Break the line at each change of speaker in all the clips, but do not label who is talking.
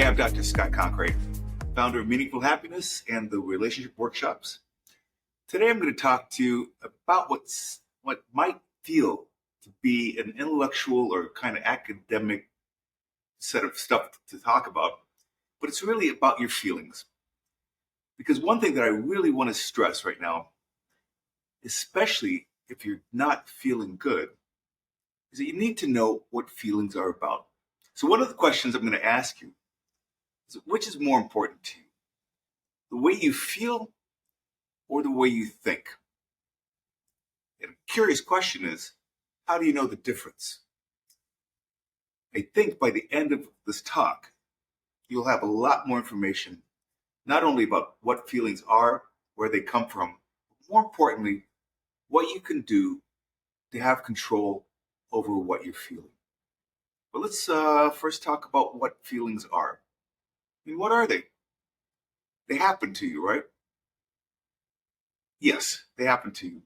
Hey, I'm Dr. Scott Concrete, founder of Meaningful Happiness and the Relationship Workshops. Today I'm going to talk to you about what might feel to be an intellectual or kind of academic set of stuff to talk about, but it's really about your feelings. Because one thing that I really want to stress right now, especially if you're not feeling good, is that you need to know what feelings are about. So one of the questions I'm going to ask you is, which is more important to you? The way you feel or the way you think? And a curious question is, how do you know the difference? I think by the end of this talk, you'll have a lot more information, not only about what feelings are, where they come from, but more importantly, what you can do to have control over what you're feeling. But let's first talk about what feelings are. I mean, what are they? They happen to you, right? Yes, they happen to you.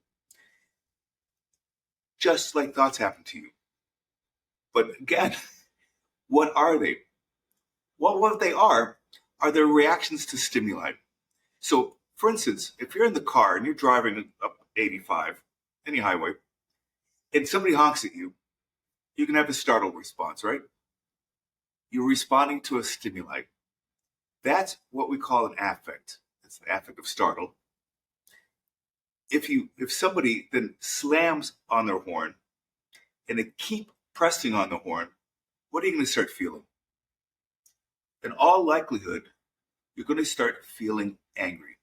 Just like thoughts happen to you. But again, what are they? Well, what they are their reactions to stimuli. So, for instance, if you're in the car and you're driving up 85, any highway, and somebody honks at you, you can have a startle response, right? You're responding to a stimuli. That's what we call an affect. It's the affect of startle. If somebody then slams on their horn and they keep pressing on the horn, what are you going to start feeling? In all likelihood, you're going to start feeling angry.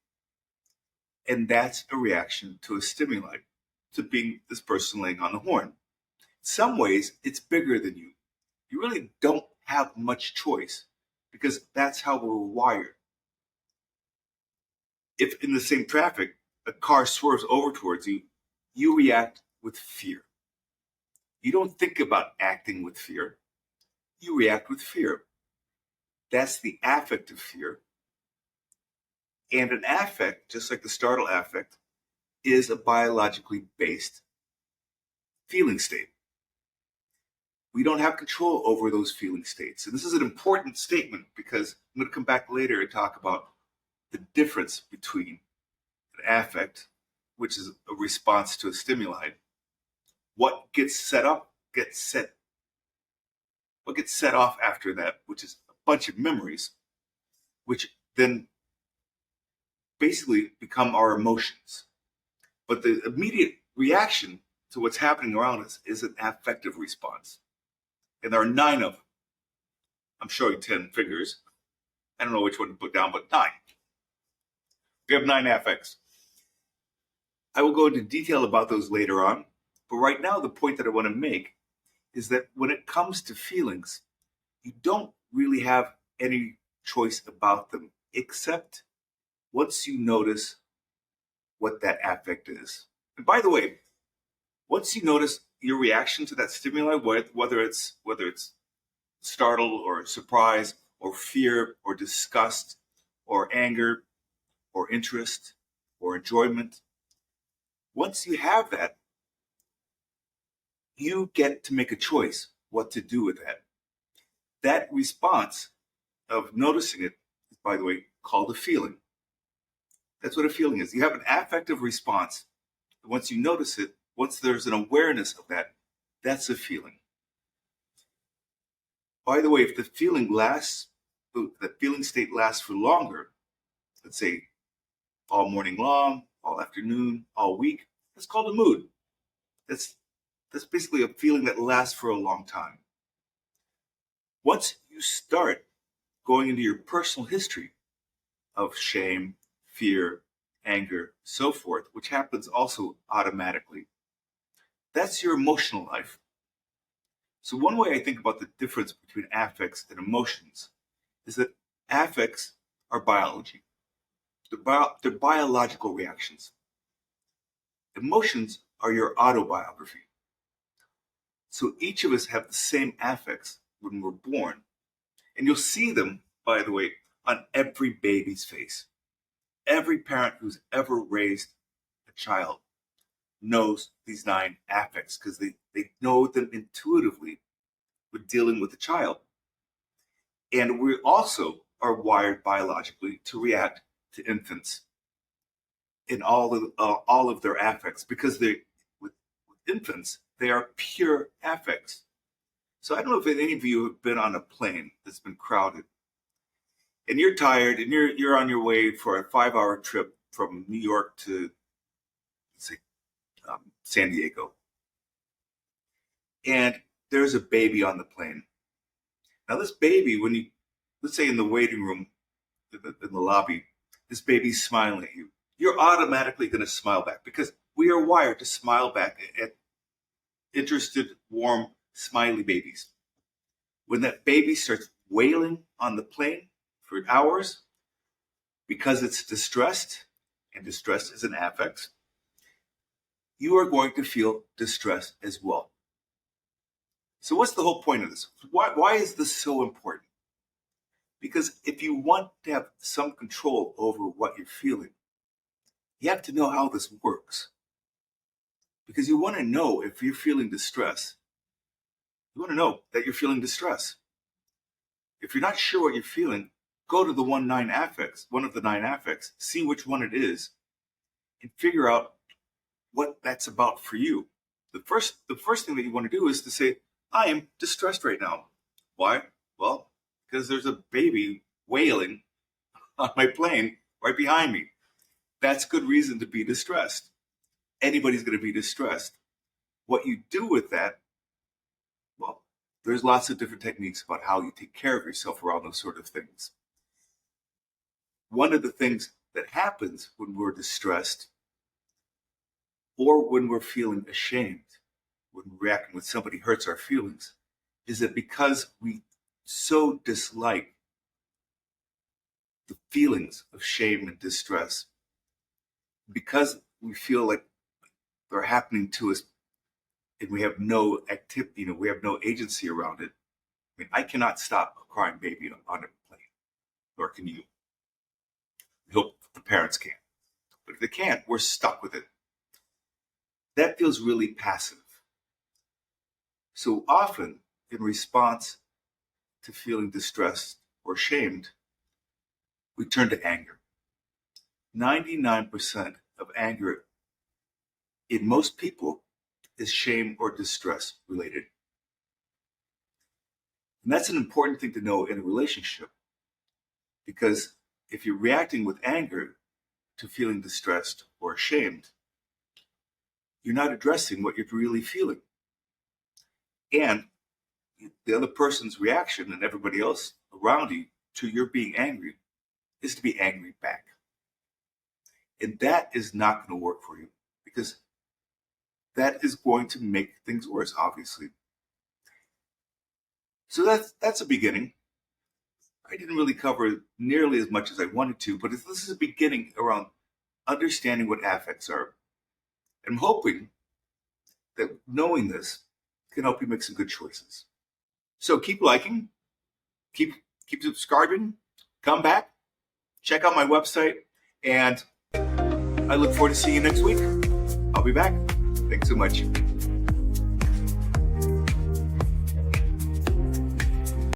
And that's a reaction to a stimuli, to being this person laying on the horn. In some ways, it's bigger than you. You really don't have much choice because that's how we're wired. If in the same traffic, a car swerves over towards you, you react with fear. You don't think about acting with fear. You react with fear. That's the affect of fear. And an affect, just like the startle affect, is a biologically based feeling state. We don't have control over those feeling states. And this is an important statement because I'm going to come back later and talk about the difference between an affect, which is a response to a stimuli. What gets set off after that, which is a bunch of memories, which then basically become our emotions. But the immediate reaction to what's happening around us is an affective response. And there are 9 of them. I'm showing 10 fingers. I don't know which one to put down, but 9. We have 9 affects. I will go into detail about those later on. But right now, the point that I want to make is that when it comes to feelings, you don't really have any choice about them, except once you notice what that affect is. And by the way, once you notice your reaction to that stimuli, whether it's startle or surprise or fear or disgust or anger or interest or enjoyment, once you have that, you get to make a choice what to do with that. That response of noticing it is, by the way, called a feeling. That's what a feeling is. You have an affective response. Once you notice it, once there's an awareness of that, that's a feeling. By the way, if the feeling state lasts for longer, let's say all morning long, all afternoon, all week, that's called a mood. That's basically a feeling that lasts for a long time. Once you start going into your personal history of shame, fear, anger, so forth, which happens also automatically, that's your emotional life. So one way I think about the difference between affects and emotions is that affects are biology. They're biological reactions. Emotions are your autobiography. So each of us have the same affects when we're born. And you'll see them, by the way, on every baby's face. Every parent who's ever raised a child knows these 9 affects because they know them intuitively with dealing with the child. And we also are wired biologically to react to infants in all of their affects, because with infants, they are pure affects. So I don't know if any of you have been on a plane that's been crowded, and you're tired, and you're on your way for a 5-hour trip from New York to, let's say, San Diego, and there's a baby on the plane. Now, this baby, when you, let's say, in the waiting room, in the lobby, this baby's smiling at you. You're automatically going to smile back, because we are wired to smile back at interested, warm, smiley babies. When that baby starts wailing on the plane for hours because it's distressed, and distress is an affect, you are going to feel distress as well. So what's the whole point of this? Why is this so important? Because if you want to have some control over what you're feeling, you have to know how this works. Because you want to know if you're feeling distress. You want to know that you're feeling distress. If you're not sure what you're feeling, go to one of the 9 affects, see which one it is, and figure out what that's about for you. The first thing that you want to do is to say, I am distressed right now. Why? Well, because there's a baby wailing on my plane right behind me. That's good reason to be distressed. Anybody's going to be distressed. What you do with that, well, there's lots of different techniques about how you take care of yourself around those sort of things. One of the things that happens when we're distressed, or when we're feeling ashamed, when we're reacting when somebody hurts our feelings, is that because we so dislike the feelings of shame and distress, because we feel like they're happening to us and we have no activity, we have no agency around it. I mean, I cannot stop a crying baby on a plane, nor can you. We hope the parents can. But if they can't, we're stuck with it. That feels really passive. So often, in response to feeling distressed or shamed, we turn to anger. 99% of anger in most people is shame or distress related. And that's an important thing to know in a relationship, because if you're reacting with anger to feeling distressed or ashamed, you're not addressing what you're really feeling. And the other person's reaction and everybody else around you to your being angry is to be angry back. And that is not going to work for you, because that is going to make things worse, obviously. So that's a beginning. I didn't really cover nearly as much as I wanted to, but this is a beginning around understanding what affects are. I'm hoping that knowing this can help you make some good choices. So keep liking, keep subscribing, come back, check out my website, and I look forward to seeing you next week. I'll be back. Thanks so much.